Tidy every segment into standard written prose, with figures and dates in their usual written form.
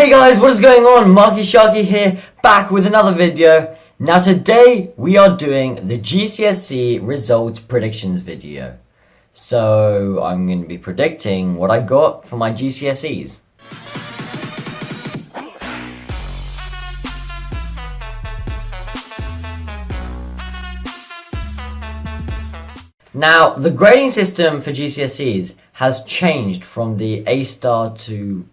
Hey guys, what is going on? Marky Sharky here, back with another video. Now today we are doing the GCSE results predictions video. So I'm going to be predicting what I got for my GCSEs. Now the grading system for GCSEs has changed from the A star to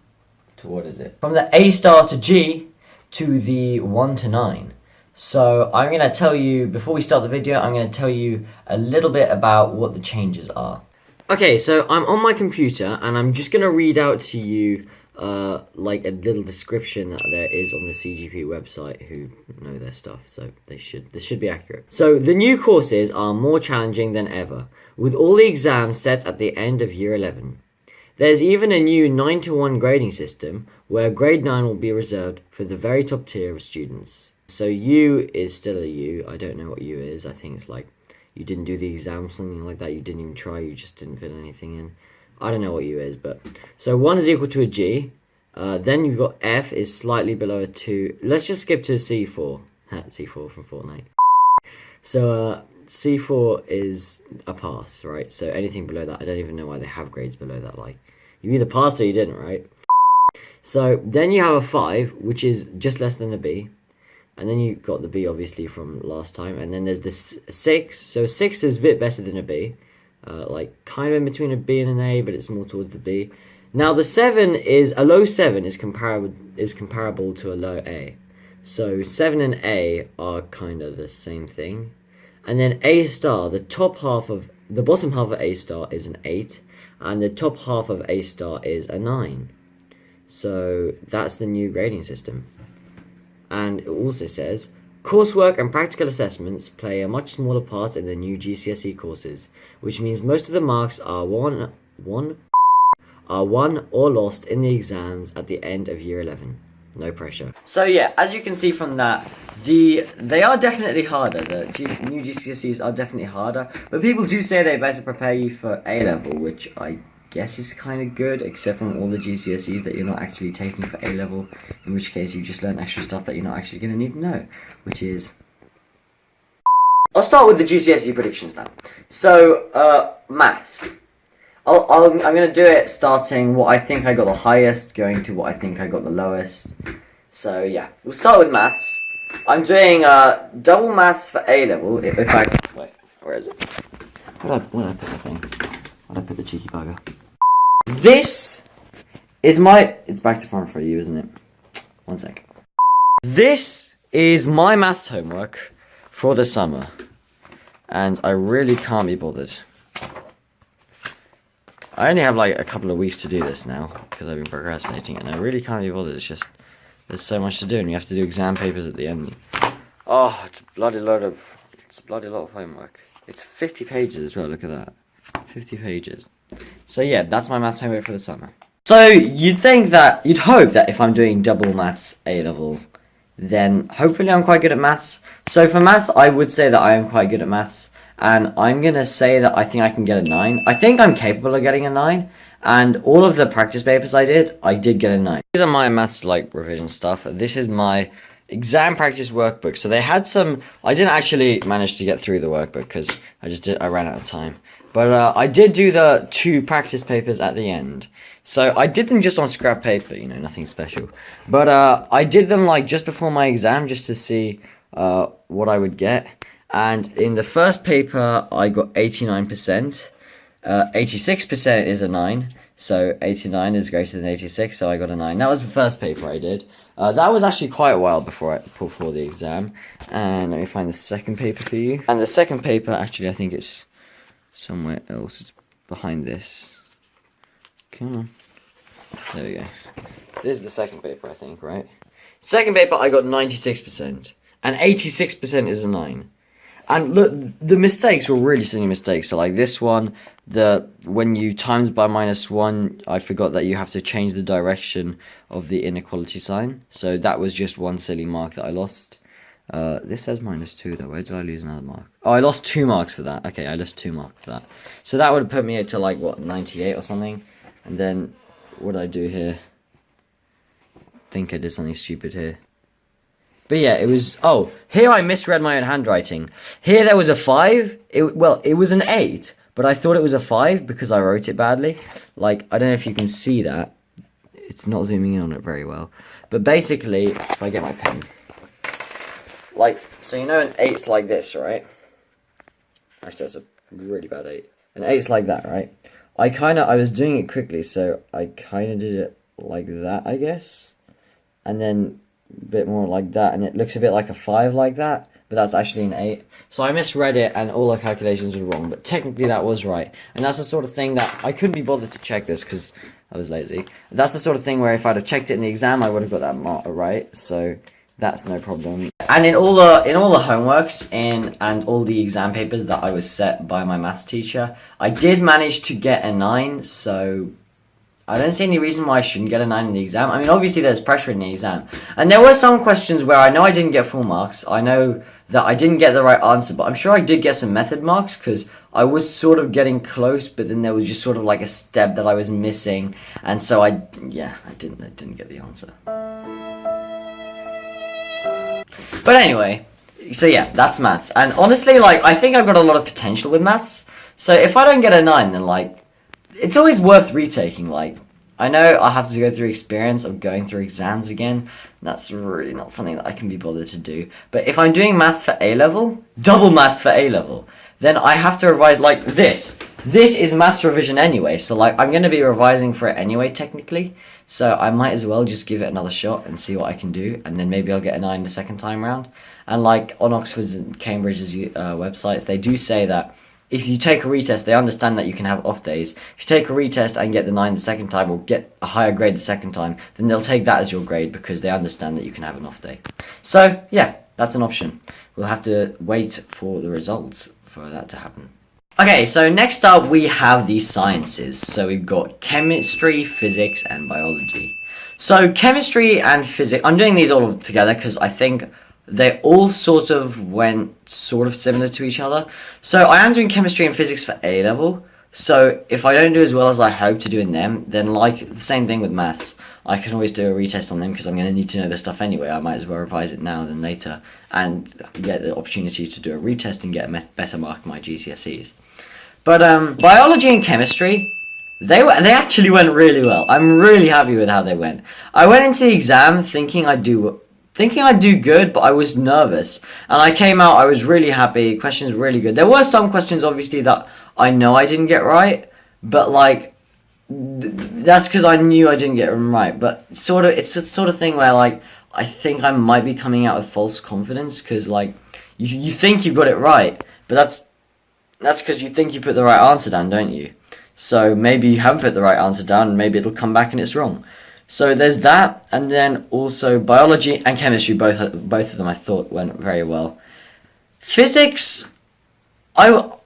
what is it? From the A star to G to the 1 to 9. So I'm going to tell you, before we start the video, I'm going to tell you a little bit about what the changes are. Okay, so I'm on my computer and I'm just going to read out to you like a little description that there is on the CGP website, who know their stuff, so this should be accurate. So the new courses are more challenging than ever, with all the exams set at the end of year 11. There's even a new 9-to-1 grading system where grade 9 will be reserved for the very top tier of students. So U is still a U. I don't know what U is. I think it's like you didn't do the exam, something like that. You didn't even try. You just didn't fill anything in. I don't know what U is, but so 1 is equal to a G. Then you've got F is slightly below a 2. Let's just skip to C4. C4 from Fortnite. So C4 is a pass, right? So anything below that, I don't even know why they have grades below that. Like, you either passed or you didn't, right? So then you have a 5, which is just less than a B. And then you got the B, obviously, from last time. And then there's this 6. So 6 is a bit better than a B. Like, kind of in between a B and an A, but it's more towards the B. Now, the 7 is, a low 7 is comparable to a low A. So 7 and A are kind of the same thing. And then A star, the bottom half of A star is an 8, and the top half of A star is a 9. So that's the new grading system. And it also says, coursework and practical assessments play a much smaller part in the new GCSE courses, which means most of the marks are won or lost in the exams at the end of year 11. No pressure. So yeah, as you can see from that, they are definitely harder. The new GCSEs are definitely harder, but people do say they better prepare you for A-level, which I guess is kind of good, except from all the GCSEs that you're not actually taking for A-level, in which case you just learn extra stuff that you're not actually going to need to know, which is... I'll start with the GCSE predictions now. So, maths. I'm going to do it starting what I think I got the highest, going to what I think I got the lowest. So yeah, we'll start with maths. I'm doing double maths for A-level. Wait, where is it? Where did I put the thing? Where did I put the cheeky bugger? This is my... It's back to front for you, isn't it? One sec. This is my maths homework for the summer. And I really can't be bothered. I only have like a couple of weeks to do this now because I've been procrastinating, and I really can't be bothered. It's just there's so much to do, and you have to do exam papers at the end. Oh, it's a bloody lot of homework. It's 50 pages as well. Look at that, 50 pages. So yeah, that's my maths homework for the summer. So you'd hope that if I'm doing double maths A-level, then hopefully I'm quite good at maths. So for maths, I would say that I am quite good at maths. And I'm going to say that I think I can get a 9. I think I'm capable of getting a 9. And all of the practice papers I did get a 9. These are my maths revision stuff. This is my exam practice workbook. So they had some... I didn't actually manage to get through the workbook because I ran out of time. But I did do the 2 practice papers at the end. So I did them just on scrap paper, nothing special. But I did them just before my exam just to see what I would get. And in the first paper, I got 89%. 86% is a 9. So 89 is greater than 86, so I got a 9. That was the first paper I did. That was actually quite a while before the exam. And let me find the second paper for you. And the second paper, actually, I think it's somewhere else. It's behind this. Come on. There we go. This is the second paper, I think, right? Second paper, I got 96%. And 86% is a 9. And look, the mistakes were really silly mistakes. So like this one, when you times by -1, I forgot that you have to change the direction of the inequality sign. So that was just one silly mark that I lost. This says -2 though. Where did I lose another mark? Oh, I lost 2 marks for that. Okay, I lost 2 marks for that. So that would have put me to what, 98 or something. And then what I do here, think I did something stupid here. But yeah, it was... Oh, here I misread my own handwriting. Here there was a 5. It was an 8, but I thought it was a 5 because I wrote it badly. Like, I don't know if you can see that. It's not zooming in on it very well. But basically, if I get my pen... Like, so you know an 8's like this, right? Actually, that's a really bad 8. An 8's like that, right? I was doing it quickly, so I kind of did it like that, I guess. And then a bit more like that, and it looks a bit like a 5 like that, but that's actually an 8. So I misread it, and all the calculations were wrong, but technically that was right. And that's the sort of thing that I couldn't be bothered to check this because I was lazy. That's the sort of thing where if I'd have checked it in the exam, I would have got that mark right. So that's no problem. And in all the homeworks and all the exam papers that I was set by my maths teacher, I did manage to get a 9. So I don't see any reason why I shouldn't get a 9 in the exam. I mean, obviously there's pressure in the exam, and there were some questions where I know I didn't get full marks. I know that I didn't get the right answer, but I'm sure I did get some method marks because I was sort of getting close, but then there was just sort of like a step that I was missing, and so I didn't get the answer. But anyway, so yeah, that's maths. And honestly, like, I think I've got a lot of potential with maths. So if I don't get a 9, then, like, it's always worth retaking. Like, I know I have to go through experience of going through exams again. That's really not something that I can be bothered to do. But if I'm doing maths for A-level, double maths for A-level, then I have to revise like this. This is maths revision anyway, so, like, I'm going to be revising for it anyway, technically. So I might as well just give it another shot and see what I can do, and then maybe I'll get a 9 the second time round. And, like, on Oxford's and Cambridge's websites, they do say that if you take a retest, they understand that you can have off days. If you take a retest and get the 9 the second time, or get a higher grade the second time, then they'll take that as your grade because they understand that you can have an off day. So, yeah, that's an option. We'll have to wait for the results for that to happen. Okay, so next up we have the sciences. So we've got chemistry, physics, and biology. So chemistry and physics, I'm doing these all together because I think they all sort of went sort of similar to each other. So I am doing chemistry and physics for A-level. So if I don't do as well as I hope to do in them, then, like, the same thing with maths. I can always do a retest on them because I'm going to need to know this stuff anyway. I might as well revise it now than later and get the opportunity to do a retest and get a better mark in my GCSEs. But biology and chemistry, they actually went really well. I'm really happy with how they went. I went into the exam thinking I'd do good, but I was nervous. And I came out, I was really happy. Questions were really good. There were some questions, obviously, that I know I didn't get right, but, like, that's because I knew I didn't get them right. But sort of, it's a sort of thing where, like, I think I might be coming out with false confidence because, like, you think you got it right, but that's because you think you put the right answer down, don't you? So maybe you haven't put the right answer down, and maybe it'll come back and it's wrong. So there's that, and then also biology and chemistry, both of them I thought went very well. Physics, I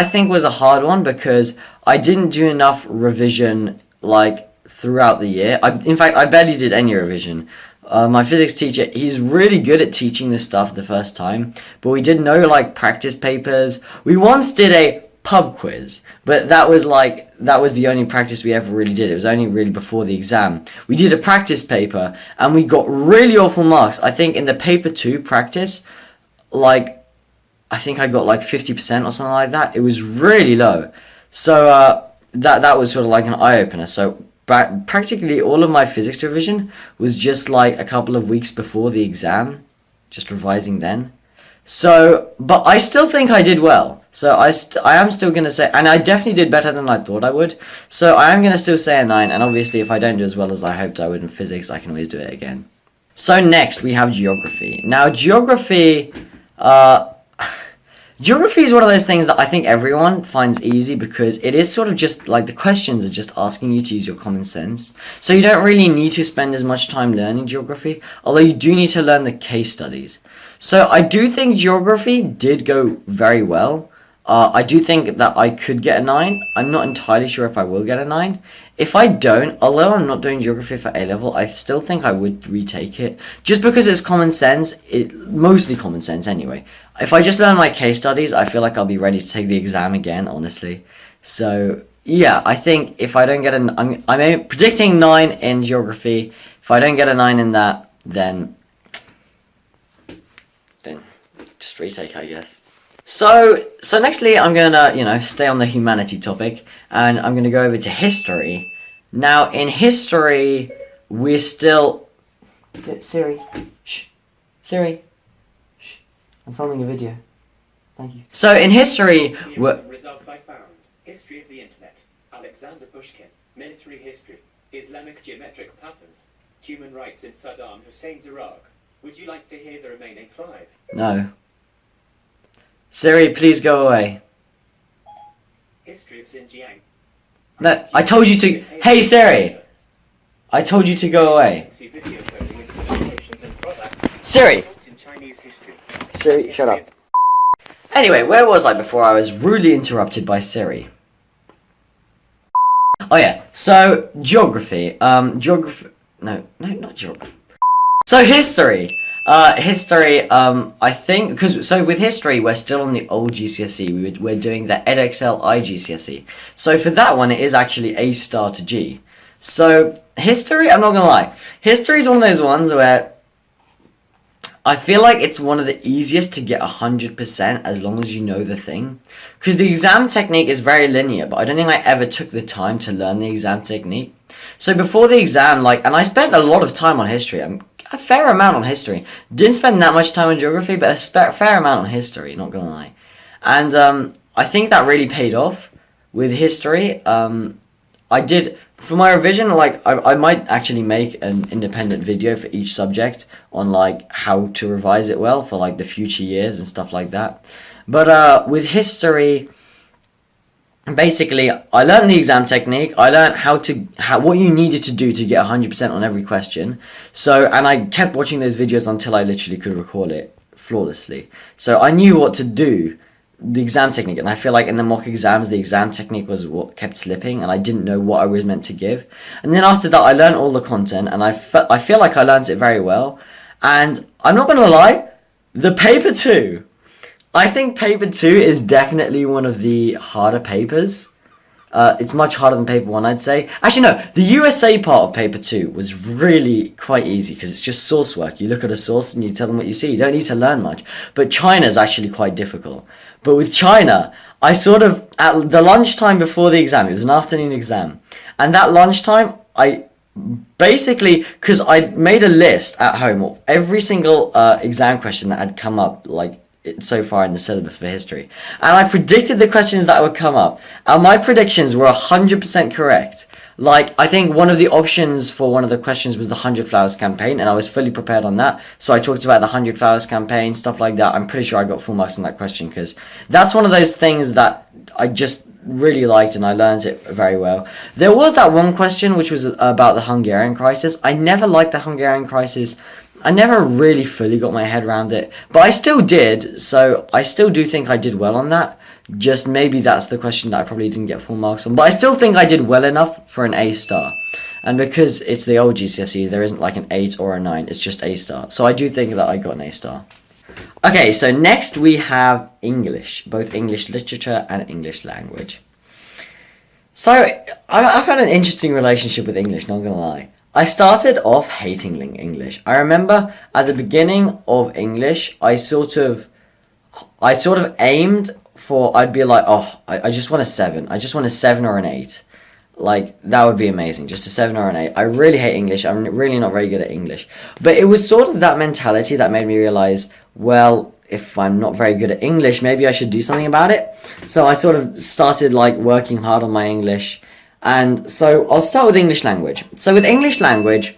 think was a hard one because I didn't do enough revision, like, throughout the year. In fact, I barely did any revision. My physics teacher, he's really good at teaching this stuff the first time, but we did no, like, practice papers. We once did a pub quiz, but that was the only practice we ever really did. It was only really before the exam. We did a practice paper, and we got really awful marks. I think in the paper 2 practice, like, I think I got like 50% or something like that. It was really low. So that was sort of like an eye-opener. So practically all of my physics revision was just like a couple of weeks before the exam, just revising then. So, but I still think I did well. So I am still going to say, and I definitely did better than I thought I would. So I am going to still say a 9, and obviously if I don't do as well as I hoped I would in physics, I can always do it again. So next we have geography. Now geography is one of those things that I think everyone finds easy because it is sort of just like the questions are just asking you to use your common sense. So you don't really need to spend as much time learning geography, although you do need to learn the case studies. So I do think geography did go very well. I do think that I could get a 9. I'm not entirely sure if I will get a 9. If I don't, although I'm not doing geography for A-level, I still think I would retake it. Just because it's common sense, mostly common sense anyway. If I just learn my case studies, I feel like I'll be ready to take the exam again, honestly. So, yeah, I think if I don't get I'm predicting 9 in geography. If I don't get a 9 in that, then just retake, I guess. So nextly, I'm gonna, stay on the humanity topic, and I'm gonna go over to history. Now, in history, we're still... Siri, shh. Siri, shh. I'm filming a video. Thank you. So, in history... Here are some results I found. History of the Internet. Alexander Pushkin. Military history. Islamic geometric patterns. Human rights in Saddam Hussein's Iraq. Would you like to hear the remaining 5? No. Siri, please go away. History of Xinjiang. No, I told you to... Hey, Siri! I told you to go away. Siri! Siri, shut up. Anyway, where was I before I was rudely interrupted by Siri? Oh yeah, so geography. No, not geography. So history. I think, so with history, we're still on the old GCSE. We're doing the edXL GCSE. So for that one, it is actually A star to G. So history, I'm not gonna lie. History is one of those ones where I feel like it's one of the easiest to get 100% as long as you know the thing. Because the exam technique is very linear, but I don't think I ever took the time to learn the exam technique. So before the exam, and I spent a lot of time on history. A fair amount on history. Didn't spend that much time on geography, but a fair amount on history, not gonna lie. And I think that really paid off with history. I did, for my revision, I might actually make an independent video for each subject on how to revise it well for the future years and stuff like that. But with history, basically, I learned the exam technique. I learned what you needed to do to get 100% on every question. So, and I kept watching those videos until I literally could recall it flawlessly. So I knew what to do, the exam technique, and I feel like in the mock exams, the exam technique was what kept slipping, and I didn't know what I was meant to give. And then after that, I learned all the content, and I feel like I learned it very well. And I'm not gonna lie, the paper 2. I think paper 2 is definitely one of the harder papers. It's much harder than paper 1, I'd say. Actually, no, the USA part of paper 2 was really quite easy because it's just source work. You look at a source and you tell them what you see. You don't need to learn much. But China's actually quite difficult. But with China, I at the lunchtime before the exam, it was an afternoon exam. And that lunchtime, I basically, because I made a list at home of every single exam question that had come up, so far in the syllabus for history. And I predicted the questions that would come up. And my predictions were 100% correct. I think one of the options for one of the questions was the 100 Flowers campaign, and I was fully prepared on that. So I talked about the 100 Flowers campaign, stuff like that. I'm pretty sure I got full marks on that question, because that's one of those things that I just really liked, and I learned it very well. There was that one question, which was about the Hungarian crisis. I never liked the Hungarian crisis. I never really fully got my head around it, but I still did, so I still do think I did well on that. Just maybe that's the question that I probably didn't get full marks on, but I still think I did well enough for an A star. And because it's the old GCSE, there isn't an 8 or a 9, it's just A star. So I do think that I got an A star. Okay, so next we have English, both English literature and English language. So I've had an interesting relationship with English, not gonna lie. I started off hating English. I remember at the beginning of English, I sort of aimed for, I'd be like, oh, I just want a 7. I just want a 7 or an 8. That would be amazing, just a 7 or an 8. I really hate English. I'm really not very good at English. But it was sort of that mentality that made me realize, well, if I'm not very good at English, maybe I should do something about it. So I sort of started working hard on my English. And so I'll start with English language. So with English language,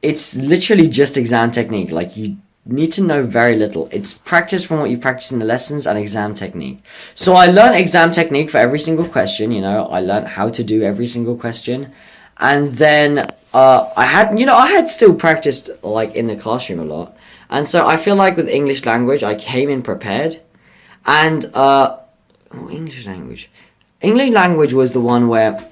it's literally just exam technique. You need to know very little. It's practice from what you practice in the lessons and exam technique. So I learned exam technique for every single question. I learned how to do every single question. And then I had still practiced in the classroom a lot. And so I feel like with English language, I came in prepared. And English language. English language was the one where,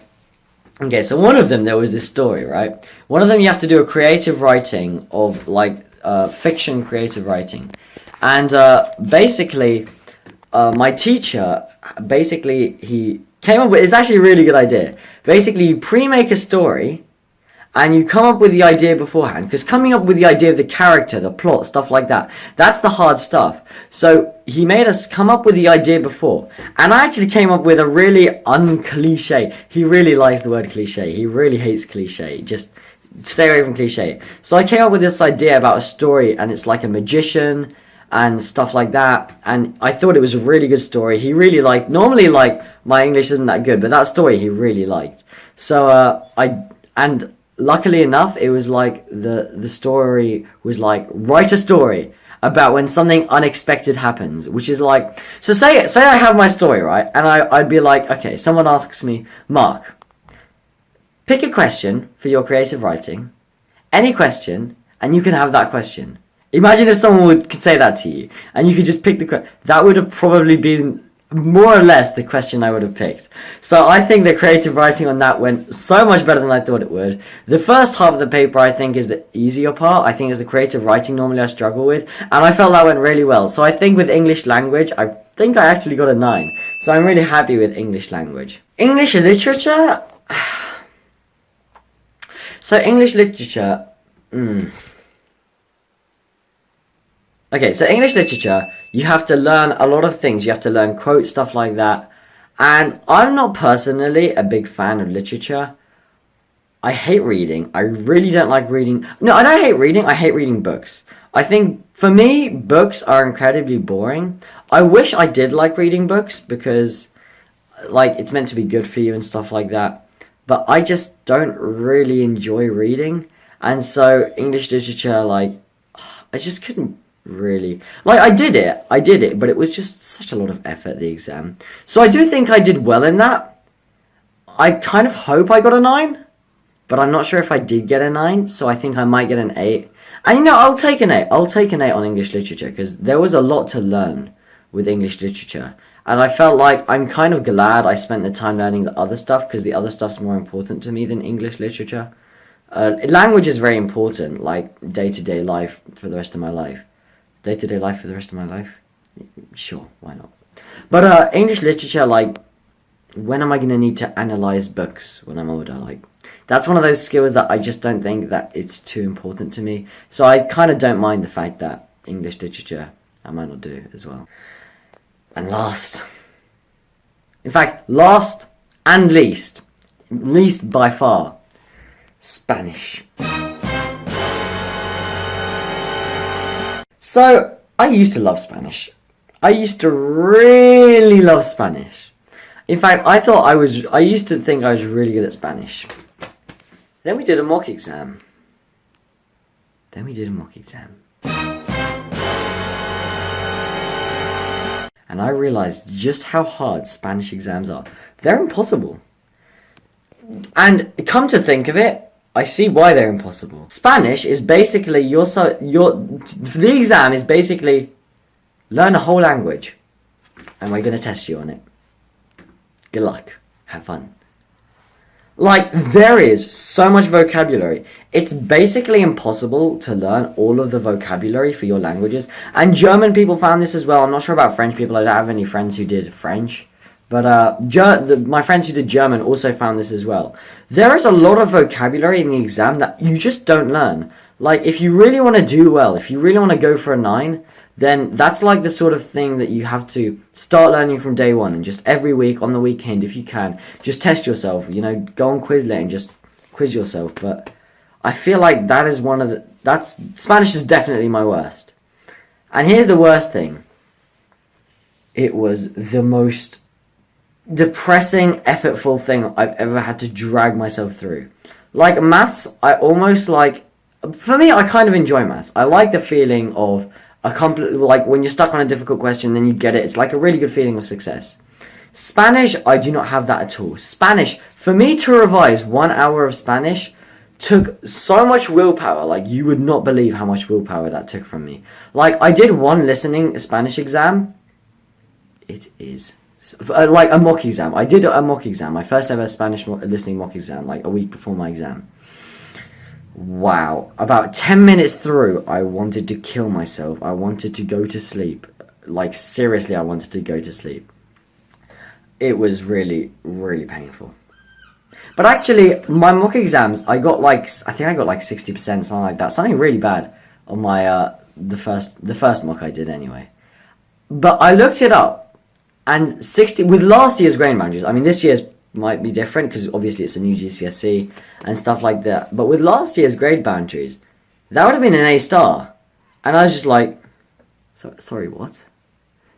okay, so one of them, there was this story, right? One of them, you have to do a creative writing of, fiction creative writing. And basically, my teacher, he came up with, it's actually a really good idea. Basically, you pre-make a story, and you come up with the idea beforehand, because coming up with the idea of the character, the plot, stuff like that, that's the hard stuff. So he made us come up with the idea before, and I actually came up with a really uncliche. He really likes the word cliche. He really hates cliche. Just stay away from cliche. So I came up with this idea about a story, and it's like a magician and stuff like that, and I thought it was a really good story. He really liked. Normally, like, my English isn't that good, but that story he really liked. So and luckily enough, it was like the story was like, write a story about when something unexpected happens, which is like, so say I have my story, right, and I'd be like, okay, someone asks me, Mark, pick a question for your creative writing, any question, and you can have that question. Imagine if someone could say that to you, and you could just pick the question. That would have probably been more or less the question I would have picked. So I think the creative writing on that went so much better than I thought it would. The first half of the paper, I think, is the easier part. I think is the creative writing normally I struggle with, and I felt that went really well. So I think with English language, I think I actually got a 9. So I'm really happy with English language. English literature. So English literature. Okay, so English literature, you have to learn a lot of things. You have to learn quotes, stuff like that. And I'm not personally a big fan of literature. I hate reading. I really don't like reading. No, I don't hate reading. I hate reading books. I think, for me, books are incredibly boring. I wish I did like reading books because, like, it's meant to be good for you and stuff like that. But I just don't really enjoy reading. And so English literature, like, I just couldn't really, like, I did it, but it was just such a lot of effort, the exam. So I do think I did well in that. I kind of hope I got a 9, but I'm not sure if I did get a 9, so I think I might get an 8. And, you know, I'll take an 8. I'll take an 8 on English literature, because there was a lot to learn with English literature. And I felt like I'm kind of glad I spent the time learning the other stuff, because the other stuff's more important to me than English literature. Language is very important, like day-to-day life for the rest of my life. Day-to-day life for the rest of my life? Sure, why not? But English literature, like, when am I going to need to analyze books when I'm older? Like, that's one of those skills that I just don't think that it's too important to me. So I kind of don't mind the fact that English literature I might not do as well. And last and least by far, Spanish. So, I used to love Spanish. I used to really love Spanish. In fact, I used to think I was really good at Spanish. Then we did a mock exam. And I realized just how hard Spanish exams are. They're impossible. And come to think of it, I see why they're impossible. Spanish is basically the exam is basically learn a whole language, and we're gonna test you on it. Good luck. Have fun. Like, there is so much vocabulary. It's basically impossible to learn all of the vocabulary for your languages. And German people found this as well. I'm not sure about French people. I don't have any friends who did French. But my friends who did German also found this as well. There is a lot of vocabulary in the exam that you just don't learn. Like, if you really want to do well, if you really want to go for a 9, then that's like the sort of thing that you have to start learning from day one. And just every week, on the weekend, if you can, just test yourself. You know, go on Quizlet and just quiz yourself. But I feel like that is Spanish is definitely my worst. And here's the worst thing. It was the most depressing, effortful thing I've ever had to drag myself through. Like, maths, for me, I kind of enjoy maths. I like the feeling of like, when you're stuck on a difficult question, then you get it. It's like a really good feeling of success. Spanish, I do not have that at all. Spanish, for me to revise 1 hour of Spanish took so much willpower. Like, you would not believe how much willpower that took from me. Like, I did one listening Spanish exam. It is like a mock exam. I did a mock exam, my first ever Spanish listening mock exam, like a week before my exam. Wow. About 10 minutes through, I wanted to kill myself. I wanted to go to sleep. Like, seriously, I wanted to go to sleep. It was really, really painful. But actually, my mock exams, I think I got like 60%, something like that. Something really bad on my, the first mock I did anyway. But I looked it up, and with last year's grade boundaries, I mean, this year's might be different, because obviously it's a new GCSE and stuff like that. But with last year's grade boundaries, that would have been an A star. And I was just like, sorry, what?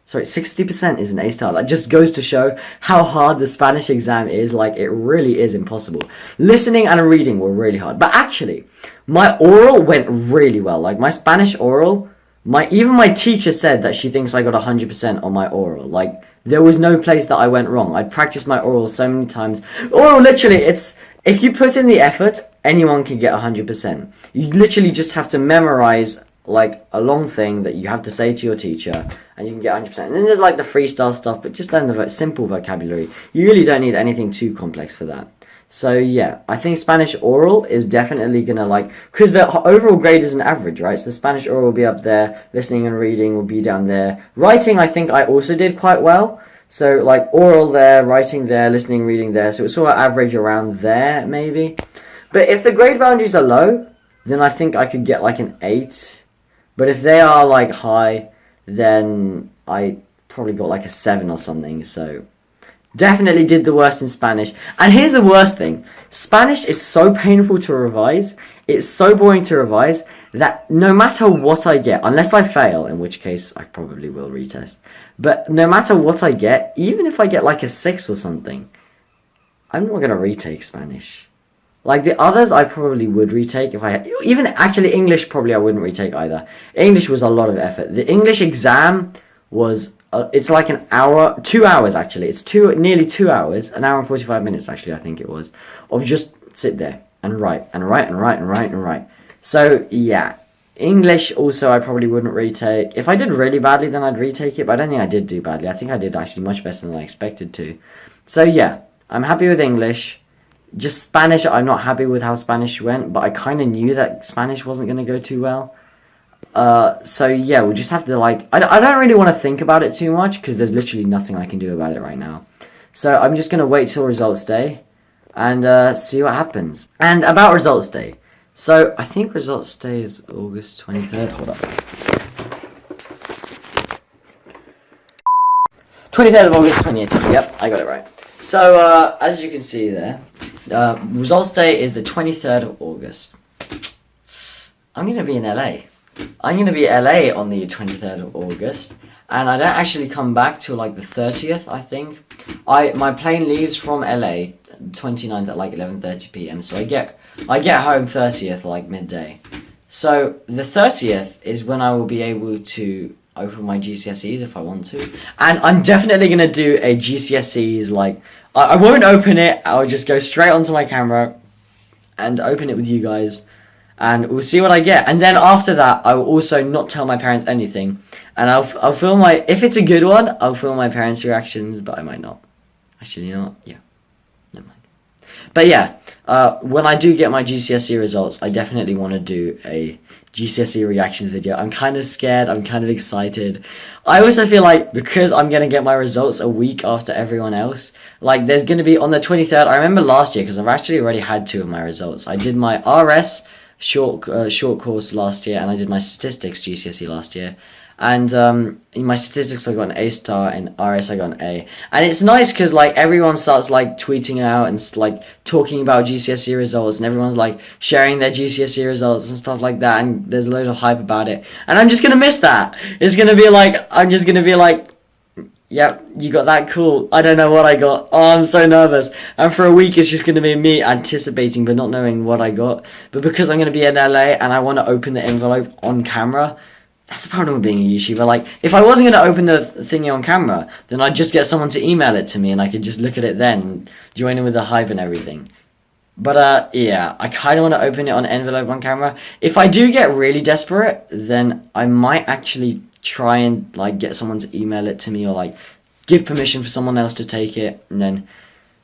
Sorry, 60% is an A star. That just goes to show how hard the Spanish exam is. Like, it really is impossible. Listening and reading were really hard. But actually, my oral went really well. Like, my Spanish oral, even my teacher said that she thinks I got 100% on my oral. Like, there was no place that I went wrong. I practiced my oral so many times. Oral, literally, if you put in the effort, anyone can get 100%. You literally just have to memorize like a long thing that you have to say to your teacher, and you can get 100%. And then there's like the freestyle stuff, but just learn the simple vocabulary. You really don't need anything too complex for that. So yeah, I think Spanish oral is definitely gonna because the overall grade is an average, right? So the Spanish oral will be up there, listening and reading will be down there. Writing, I think I also did quite well. So like oral there, writing there, listening, reading there. So it's sort of average around there, maybe. But if the grade boundaries are low, then I think I could get like an 8. But if they are like high, then I probably got like a 7 or something. So definitely did the worst in Spanish. And here's the worst thing. Spanish is so painful to revise. It's so boring to revise that no matter what I get, unless I fail, in which case I probably will retest. But no matter what I get, even if I get like a 6 or something, I'm not going to retake Spanish. Like the others, I probably would retake if I had. Even actually English, probably I wouldn't retake either. English was a lot of effort. The English exam was, it's like an hour, 2 hours actually. It's nearly 2 hours, an hour and 45 minutes actually, I think it was, of just sit there and write and write and write and write and write. So yeah, English also I probably wouldn't retake. If I did really badly, then I'd retake it, but I don't think I did do badly. I think I did actually much better than I expected to. So yeah, I'm happy with English. Just Spanish, I'm not happy with how Spanish went, but I kind of knew that Spanish wasn't going to go too well. So yeah, we'll just have to I don't really want to think about it too much, because there's literally nothing I can do about it right now. So I'm just going to wait till results day, and see what happens. And about results day. So I think results day is August 23rd, hold up. 23rd of August 2018, yep, I got it right. So, as you can see there, results day is the 23rd of August. I'm going to be in LA. I'm going to be LA on the 23rd of August, and I don't actually come back till like the 30th, I think. My plane leaves from LA 29th at like 11:30 p.m. So I get home 30th like midday. So the 30th is when I will be able to open my GCSEs if I want to, and I'm definitely going to do a GCSEs I won't open it, I'll just go straight onto my camera and open it with you guys, and we'll see what I get. And then after that, I will also not tell my parents anything, and I'll film if it's a good one, I'll film my parents' reactions, but I might not. Actually, you know what? Yeah, never mind. But yeah, when I do get my GCSE results, I definitely want to do a GCSE reactions video. I'm kind of scared, I'm kind of excited. I also feel like because I'm going to get my results a week after everyone else, there's going to be on the 23rd, I remember last year, because I've actually already had 2 of my results. I did my RS short course last year, and I did my statistics GCSE last year. And in my statistics I got an A star, in RS I got an A. And it's nice because everyone starts tweeting out and talking about GCSE results, and everyone's sharing their GCSE results and stuff like that, and there's a load of hype about it. And I'm just gonna miss that. It's gonna be I'm just gonna be yep, you got that, cool. I don't know what I got. Oh, I'm so nervous. And for a week it's just gonna be me anticipating but not knowing what I got. But because I'm gonna be in LA and I want to open the envelope on camera, that's the problem with being a YouTuber. If I wasn't going to open the thingy on camera, then I'd just get someone to email it to me, and I could just look at it then, and join in with the hype and everything. But, yeah, I kind of want to open it on envelope on camera. If I do get really desperate, then I might actually try and, get someone to email it to me, or, give permission for someone else to take it, and then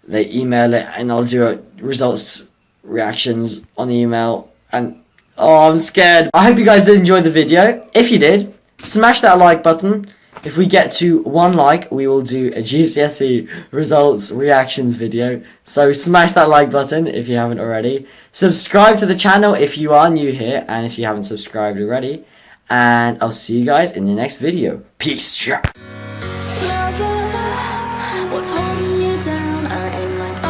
they email it, and I'll do a results reactions on email, and oh, I'm scared. I hope you guys did enjoy the video. If you did, smash that like button. If we get to 1 like, we will do a GCSE results reactions video. So smash that like button if you haven't already. Subscribe to the channel if you are new here and if you haven't subscribed already. And I'll see you guys in the next video. Peace. Lover, what's holding you down? I ain't like